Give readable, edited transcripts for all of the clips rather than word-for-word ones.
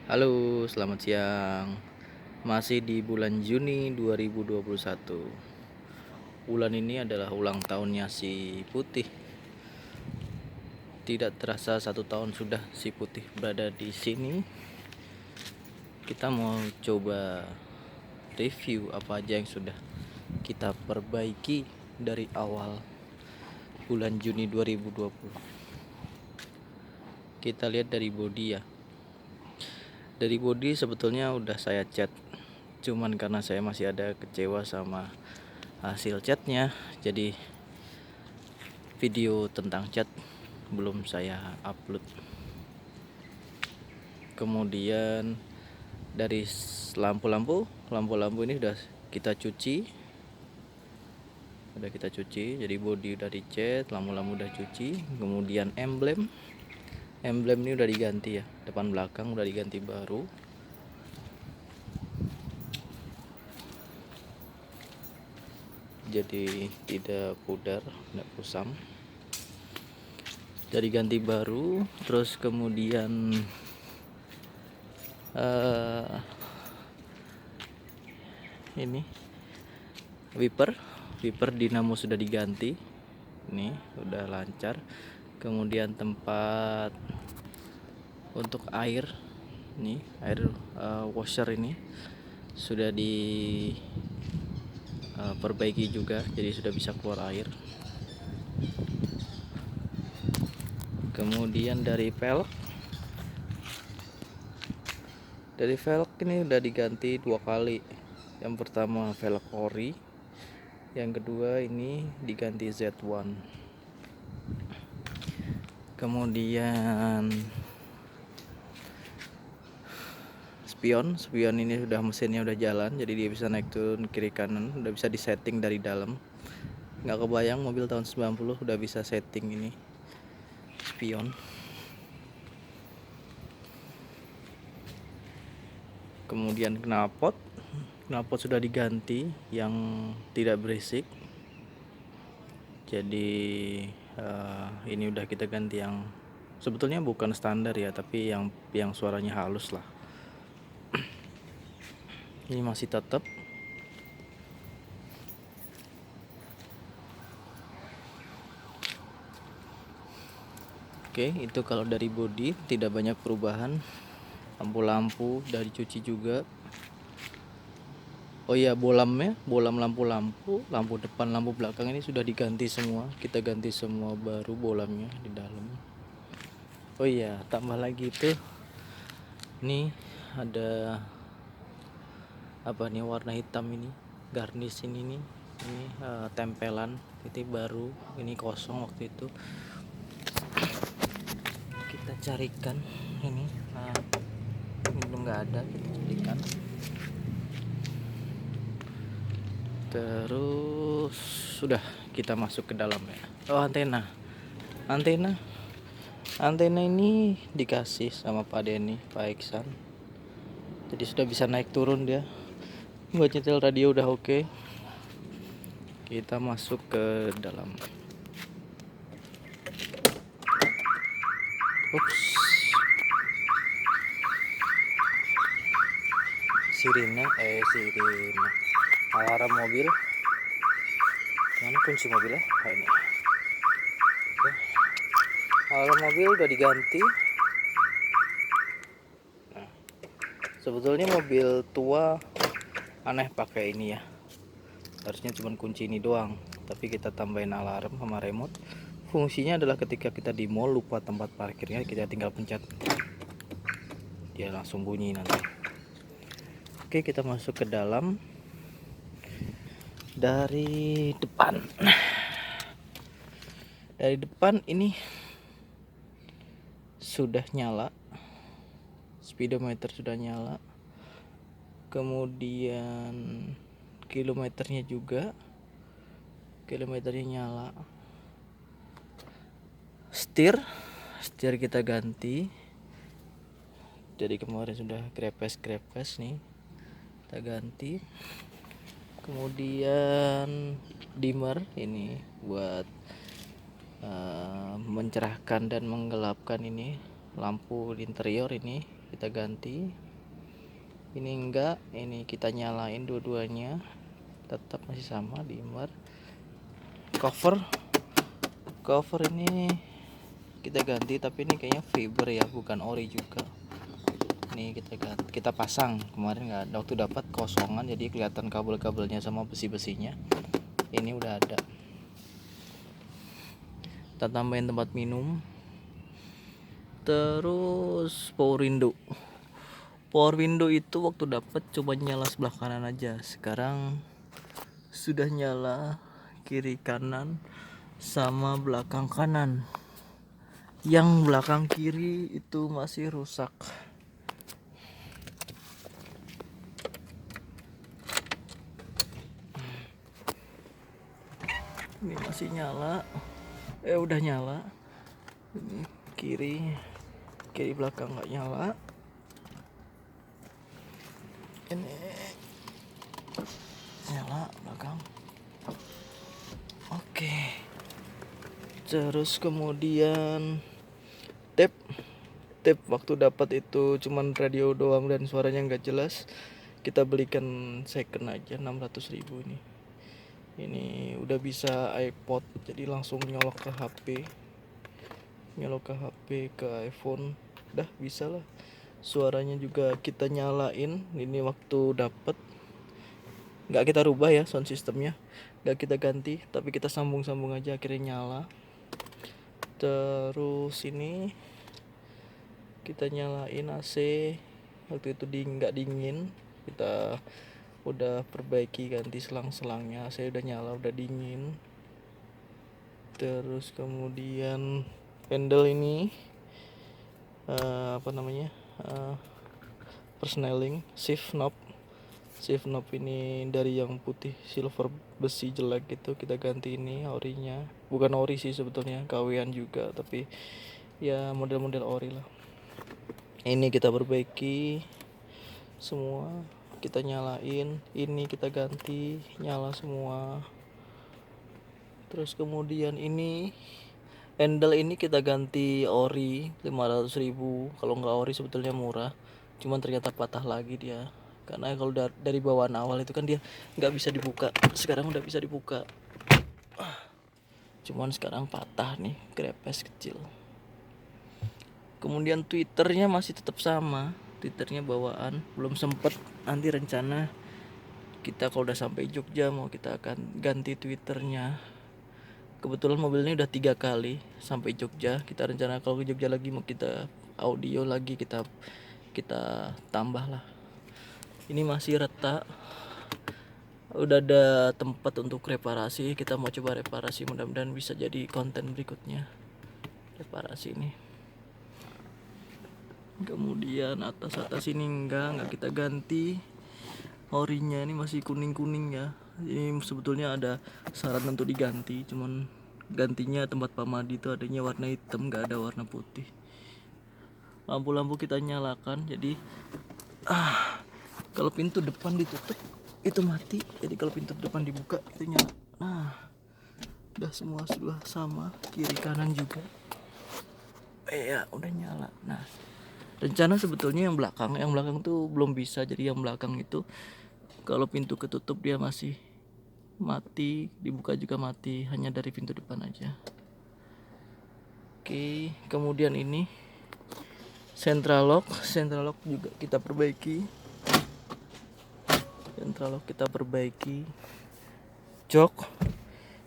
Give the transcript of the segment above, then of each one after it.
Halo, selamat siang. Masih di bulan Juni 2021. Bulan ini adalah ulang tahunnya si Putih. Tidak terasa 1 tahun sudah si Putih berada di sini. Kita mau coba review apa aja yang sudah kita perbaiki dari awal bulan Juni 2020. Kita lihat dari body ya. Dari body sebetulnya udah saya cat, cuman karena saya masih ada kecewa sama hasil catnya, jadi video tentang cat belum saya upload. Kemudian dari lampu-lampu ini udah kita cuci, jadi body udah dicat, lampu-lampu udah cuci. Kemudian emblem ini udah diganti ya, depan belakang udah diganti baru. Jadi tidak pudar, tidak kusam, jadi ganti baru. Terus kemudian ini wiper dinamo sudah diganti, ini udah lancar. Kemudian tempat untuk air, ini air washer ini sudah diperbaiki juga, jadi sudah bisa keluar air. Kemudian dari velg ini udah diganti 2 kali. Yang pertama velg ori, yang kedua ini diganti Z1. Kemudian spion ini sudah, mesinnya udah jalan, jadi dia bisa naik turun kiri kanan, udah bisa disetting dari dalam. Nggak kebayang mobil tahun 90 udah bisa setting ini spion. Kemudian knalpot sudah diganti yang tidak berisik, jadi ini udah kita ganti yang sebetulnya bukan standar ya, tapi yang suaranya halus lah. Ini masih tetap. Oke, itu kalau dari bodi tidak banyak perubahan. Lampu-lampu udah dicuci juga. Oh iya, bolam lampu depan, lampu belakang ini sudah diganti semua. Kita ganti semua baru bolamnya di dalam. Oh iya, tambah lagi itu, ini ada apa nih, warna hitam ini, garnish ini tempelan, ini baru, ini kosong waktu itu. Kita carikan ini belum nggak ada, kita carikan. Terus sudah kita masuk ke dalam ya. Oh, antena ini dikasih sama Pak Denny, Pak Iksan, jadi sudah bisa naik turun dia. Buat nyetel radio udah oke. Kita masuk ke dalam. Ups. Sirine alarm mobil. Mana kunci mobilnya? Oh, ini. Oke. Alarm mobil udah diganti. Nah, sebetulnya mobil tua aneh pakai ini ya, harusnya cuma kunci ini doang, tapi kita tambahin alarm sama remote. Fungsinya adalah ketika kita di mall lupa tempat parkirnya, kita tinggal pencet, dia langsung bunyi nanti. Oke, kita masuk ke dalam. Dari depan ini sudah nyala, speedometer sudah nyala, kemudian kilometernya nyala. Setir kita ganti, jadi kemarin sudah grepes nih, kita ganti. Kemudian dimmer ini buat mencerahkan dan menggelapkan ini lampu di interior, ini kita ganti. Ini enggak, ini kita nyalain dua-duanya, tetap masih sama dimmer. Cover ini kita ganti, tapi ini kayaknya fiber ya, bukan ori juga. Ini kita pasang, kemarin nggak ada, waktu dapat kosongan jadi kelihatan kabel-kabelnya sama besi-besinya. Ini udah ada. Kita tambahin tempat minum. Terus power window itu waktu dapat coba nyala sebelah kanan aja, sekarang sudah nyala kiri kanan sama belakang kanan. Yang belakang kiri itu masih rusak. Ini masih nyala, udah nyala. Ini kiri belakang nggak nyala. Ini nyala belakang. Oke. Terus kemudian tape waktu dapat itu cuman radio doang dan suaranya nggak jelas. Kita belikan second aja 600.000 ini. Ini udah bisa iPod, jadi langsung nyolok ke HP, ke iPhone, udah bisa lah. Suaranya juga kita nyalain. Ini waktu dapet nggak kita rubah ya sound systemnya, nggak kita ganti, tapi kita sambung aja, akhirnya nyala. Terus ini kita nyalain AC, waktu itu nggak dingin, kita udah perbaiki, ganti selang-selangnya, AC udah nyala, udah dingin. Terus kemudian handle ini persneling, shift knob ini dari yang putih silver besi jelek gitu, kita ganti ini orinya, bukan ori sih sebetulnya, KW-an juga, tapi ya model-model ori lah. Ini kita perbaiki semua, kita nyalain, ini kita ganti, nyala semua. Terus kemudian ini handle ini kita ganti ori 500.000. Kalau nggak ori sebetulnya murah, cuman ternyata patah lagi dia, karena kalau dari bawaan awal itu kan dia nggak bisa dibuka, sekarang udah bisa dibuka, cuman sekarang patah nih, krepes kecil. Kemudian twitternya masih tetap sama, twitternya bawaan, belum sempet, nanti rencana kita kalau udah sampai Jogja mau kita akan ganti twitternya. Kebetulan mobil ini udah 3 kali sampai Jogja, kita rencana kalau ke Jogja lagi mau kita audio lagi, kita tambah lah. Ini masih retak, udah ada tempat untuk reparasi, kita mau coba reparasi, mudah-mudahan bisa jadi konten berikutnya reparasi ini. Kemudian atas ini enggak kita ganti, orinya ini masih kuning ya. Ini sebetulnya ada syarat untuk diganti, cuman gantinya tempat Pak Madi itu adanya warna hitam, nggak ada warna putih. Lampu-lampu kita nyalakan, jadi kalau pintu depan ditutup itu mati, jadi kalau pintu depan dibuka itu nyala. Nah, udah semua sudah sama, kiri kanan juga udah nyala. Nah, rencana sebetulnya yang belakang tuh belum bisa, jadi yang belakang itu kalau pintu ketutup dia masih mati, dibuka juga mati, hanya dari pintu depan aja. Oke, kemudian ini central lock juga kita perbaiki. Jok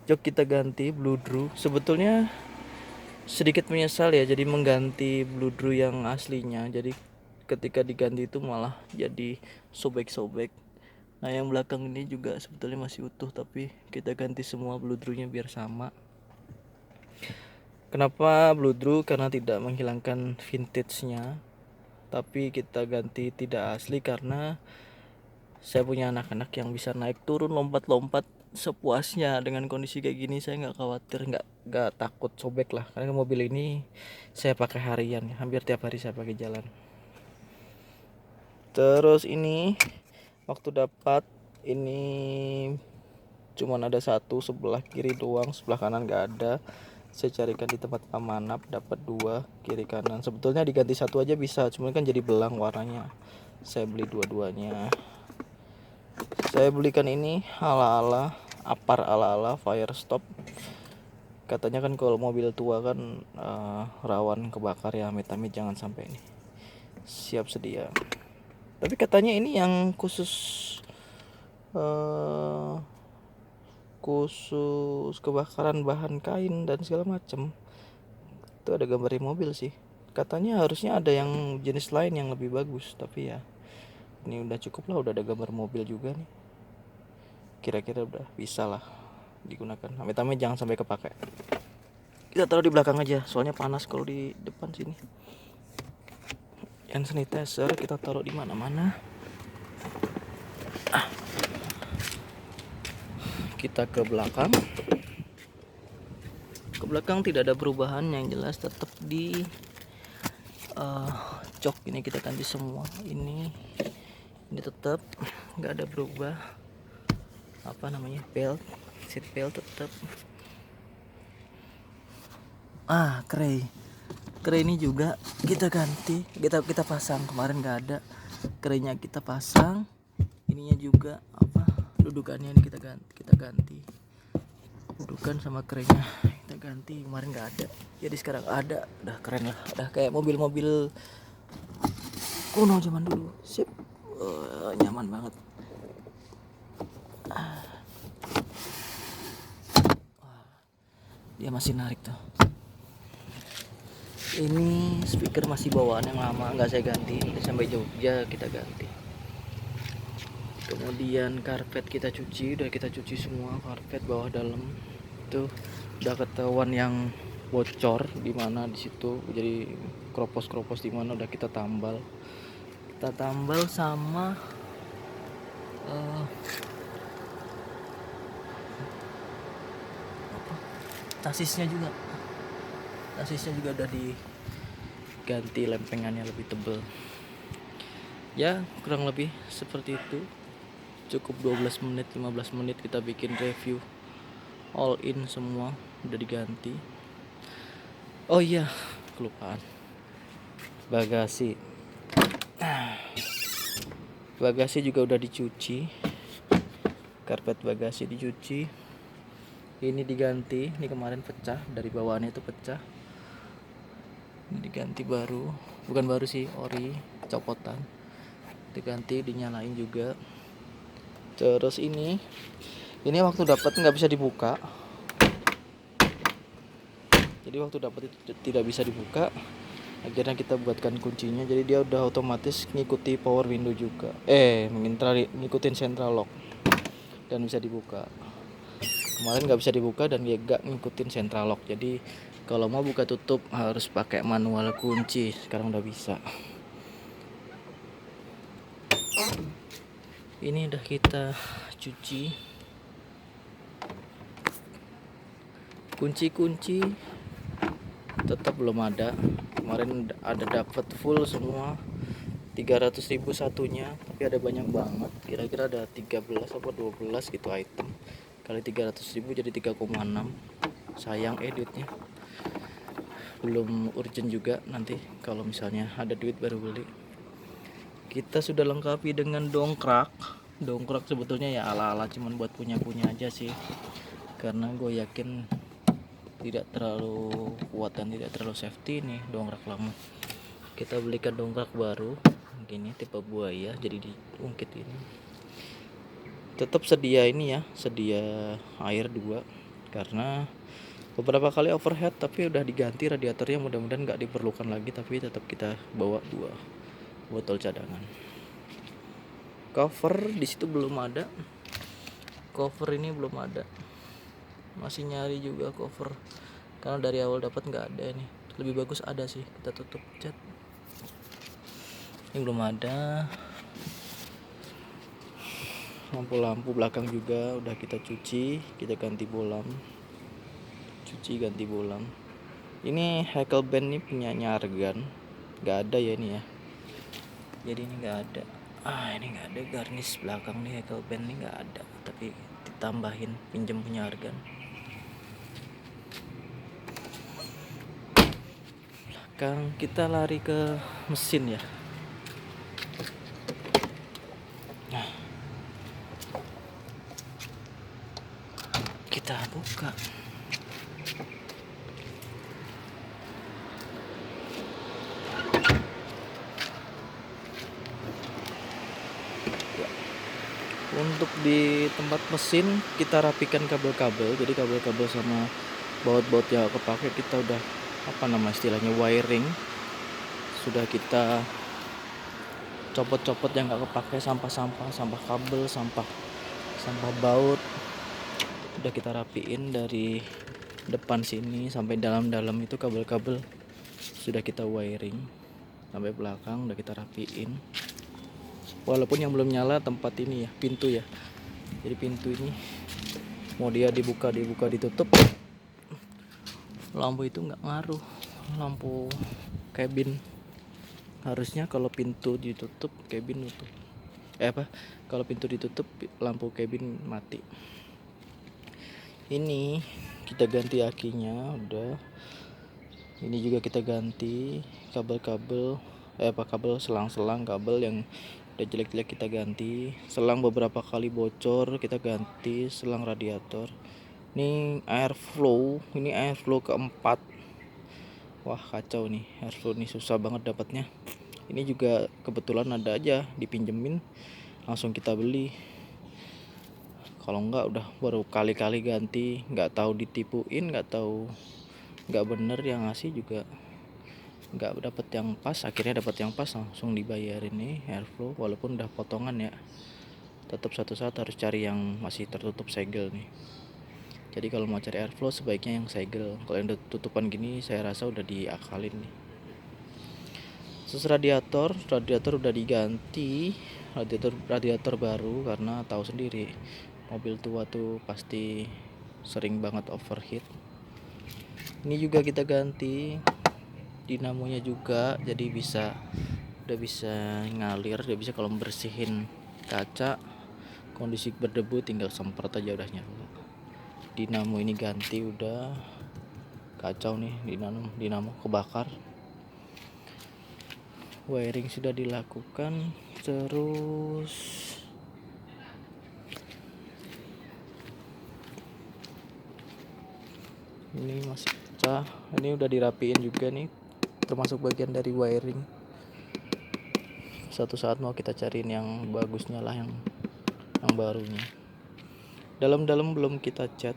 kita ganti blue drew. Sebetulnya sedikit menyesal ya, jadi mengganti blue drew yang aslinya, jadi ketika diganti itu malah jadi sobek-sobek. Nah, yang belakang ini juga sebetulnya masih utuh, tapi kita ganti semua blue drew-nya biar sama. Kenapa blue drew? Karena tidak menghilangkan vintage-nya, tapi kita ganti tidak asli karena saya punya anak-anak yang bisa naik turun lompat-lompat sepuasnya. Dengan kondisi kayak gini saya nggak khawatir, nggak takut sobek lah, karena mobil ini saya pakai harian, hampir tiap hari saya pakai jalan. Terus ini waktu dapat ini cuman ada satu sebelah kiri doang, sebelah kanan nggak ada. Saya carikan di tempat amanap, dapat 2 kiri kanan. Sebetulnya diganti satu aja bisa, cuman kan jadi belang warnanya. Saya beli dua-duanya. Saya belikan ini ala-ala Apar, ala-ala Firestop. Katanya kan kalau mobil tua kan rawan kebakar ya, amit-amit jangan sampai ini. Siap sedia. Tapi katanya ini yang khusus kebakaran bahan kain dan segala macam. Itu ada gambar mobil sih. Katanya harusnya ada yang jenis lain yang lebih bagus, tapi ya ini udah cukup lah, udah ada gambar mobil juga nih. Kira-kira udah bisa lah digunakan. Amit-amit jangan sampai kepake. Kita taruh di belakang aja, soalnya panas kalau di depan sini. Hand sanitizer kita taruh di mana-mana. Kita ke belakang. Ke belakang tidak ada perubahan, yang jelas tetap di jok ini kita ganti semua. Ini tetap nggak ada berubah. Apa namanya, belt, seat belt tetap. Kray ini juga kita ganti, kita pasang. Kemarin nggak ada, kraynya kita pasang. Ininya juga dudukannya ini kita ganti dudukan sama kraynya kita ganti. Kemarin nggak ada, jadi sekarang ada. Udah keren lah, udah kayak mobil-mobil kuno zaman dulu. Sip, nyaman banget. Dia masih narik tuh. Ini speaker masih bawaan yang lama, nggak saya ganti. Sampai Jogja kita ganti. Kemudian karpet kita cuci, udah kita cuci semua karpet bawah dalam. Itu udah ketahuan yang bocor di mana, di situ. Jadi kropos di mana udah kita tambal. Kita tambal sama Sasisnya juga udah diganti, lempengannya lebih tebal. Ya kurang lebih seperti itu. Cukup 12 menit 15 menit kita bikin review. All in semua udah diganti. Oh iya, kelupaan. Bagasi juga udah dicuci. Karpet bagasi dicuci. Ini diganti, ini kemarin pecah, dari bawaannya itu pecah. Ini diganti baru, bukan baru sih, ori, copotan. Diganti, dinyalain juga. Terus ini waktu dapat nggak bisa dibuka. Jadi waktu dapat itu tidak bisa dibuka. Akhirnya kita buatkan kuncinya, jadi dia udah otomatis ngikuti power window juga. Ngikutin central lock dan bisa dibuka. Kemarin nggak bisa dibuka dan dia gak ngikutin central lock, jadi kalau mau buka tutup harus pakai manual kunci. Sekarang udah bisa. Ini udah kita cuci. Kunci tetap belum ada. Kemarin ada dapat full semua 300.000 satunya, tapi ada banyak banget. Kira-kira ada 13 atau 12 gitu item. Kali 300.000 jadi 3,6. Sayang duitnya. Belum urgent juga, nanti kalau misalnya ada duit baru beli. Kita sudah lengkapi dengan dongkrak sebetulnya ya ala-ala, cuman buat punya aja sih, karena gue yakin tidak terlalu kuat dan tidak terlalu safety nih dongkrak lama. Kita belikan dongkrak baru gini, tipe buaya, jadi diungkit ini. Tetap sedia ini ya, sedia air 2, karena beberapa kali overhead tapi udah diganti radiatornya, mudah-mudahan nggak diperlukan lagi, tapi tetap kita bawa 2 botol cadangan. Cover di situ belum ada, cover ini belum ada, masih nyari juga cover karena dari awal dapat nggak ada. Ini lebih bagus ada sih, kita tutup cat. Ini belum ada. Lampu belakang juga udah kita cuci, kita ganti bolam. Ganti bolam. Ini Hackle band ini punyanya Argan, nggak ada ya ini ya. Jadi ini nggak ada. Ini nggak ada garnish belakang nih, Hackle band ini nggak ada, tapi ditambahin, pinjem punya Argan. belakang, kita lari ke mesin ya. Nah, kita buka. Untuk di tempat mesin kita rapikan kabel-kabel, jadi kabel-kabel sama baut-baut yang kepake kita udah istilahnya wiring, sudah kita copot-copot yang nggak kepake, sampah kabel, sampah baut udah kita rapiin. Dari depan sini sampai dalam itu kabel-kabel sudah kita wiring, sampai belakang udah kita rapiin. Walaupun yang belum nyala tempat ini ya, pintu ya, jadi pintu ini mau dia dibuka ditutup, lampu itu nggak ngaruh, lampu cabin. Harusnya kalau pintu ditutup cabin tutup, kalau pintu ditutup lampu cabin mati. Ini kita ganti akinya udah, ini juga kita ganti kabel-kabel selang-selang kabel yang udah jelek-jelek kita ganti, selang beberapa kali bocor kita ganti, selang radiator. Ini airflow keempat. Wah kacau nih, airflow ini susah banget dapatnya. Ini juga kebetulan ada aja dipinjemin, langsung kita beli. Kalau enggak udah baru kali-kali ganti, nggak tahu ditipuin, nggak bener yang ngasih juga nggak dapet yang pas. Akhirnya dapat yang pas, langsung dibayarin nih airflow, walaupun udah potongan ya, tetap satu saat harus cari yang masih tertutup segel nih. Jadi kalau mau cari airflow sebaiknya yang segel, kalau yang udah tutupan gini saya rasa udah diakalin nih. Terus radiator udah diganti, radiator baru, karena tahu sendiri mobil tua tuh pasti sering banget overheat. Ini juga kita ganti dinamonya juga, jadi udah bisa ngalir, udah bisa kalau bersihin kaca kondisi berdebu tinggal semprot aja udah nyala. Dinamo ini ganti udah, kacau nih, dinamo kebakar. Wiring sudah dilakukan, terus ini masih pecah, ini udah dirapiin juga nih, termasuk bagian dari wiring. Satu saat mau kita cariin yang bagusnya lah, yang barunya. Dalam-dalam belum kita cat,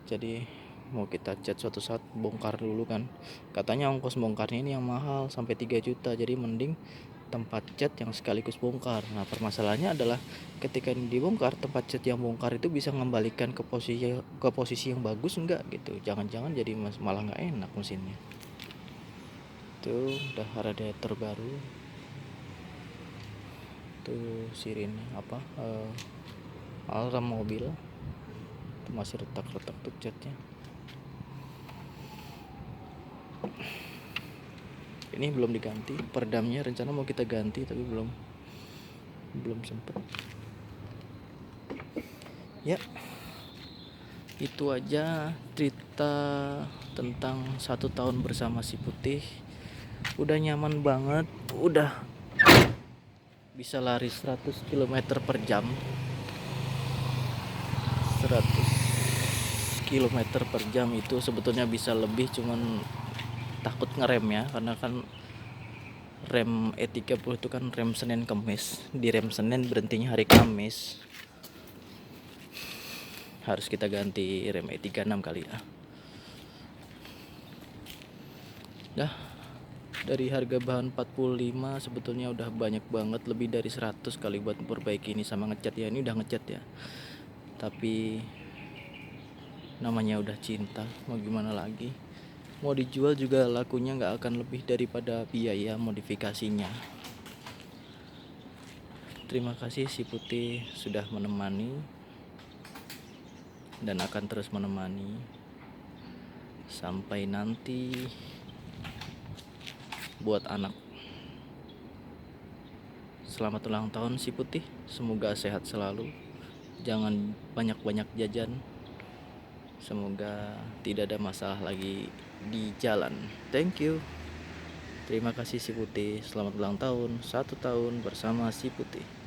jadi mau kita cat suatu saat, bongkar dulu kan. Katanya ongkos bongkarnya ini yang mahal sampai 3 juta, jadi mending tempat cat yang sekaligus bongkar. Nah permasalahannya adalah ketika ini dibongkar, tempat cat yang bongkar itu bisa mengembalikan ke posisi yang bagus enggak gitu, jangan-jangan jadi malah nggak enak mesinnya. Tuh udah radiator baru, tuh sirine alarm mobil itu masih retak-retak tuh catnya. Ini belum diganti, peredamnya rencana mau kita ganti tapi belum sempet ya. Itu aja cerita tentang 1 tahun bersama si Putih. Udah nyaman banget, udah bisa lari 100 km per jam. 100 km per jam itu sebetulnya bisa lebih, cuman takut ngerem ya, karena kan rem E30 itu kan rem Senin Kamis, di rem Senin berhentinya hari Kamis, harus kita ganti rem E36 kali ya. Dah, dari harga bahan 45 sebetulnya udah banyak banget, lebih dari 100 kali buat memperbaiki ini sama ngecat ya. Ini udah ngecat ya, tapi namanya udah cinta, mau gimana lagi. Mau dijual juga lakunya nggak akan lebih daripada biaya modifikasinya. Terima kasih si Putih sudah menemani dan akan terus menemani sampai nanti. Buat anak, selamat ulang tahun si Putih, semoga sehat selalu, jangan banyak-banyak jajan, Semoga tidak ada masalah lagi di jalan. Thank you. Terima kasih si Putih. Selamat ulang tahun. 1 tahun bersama si Putih.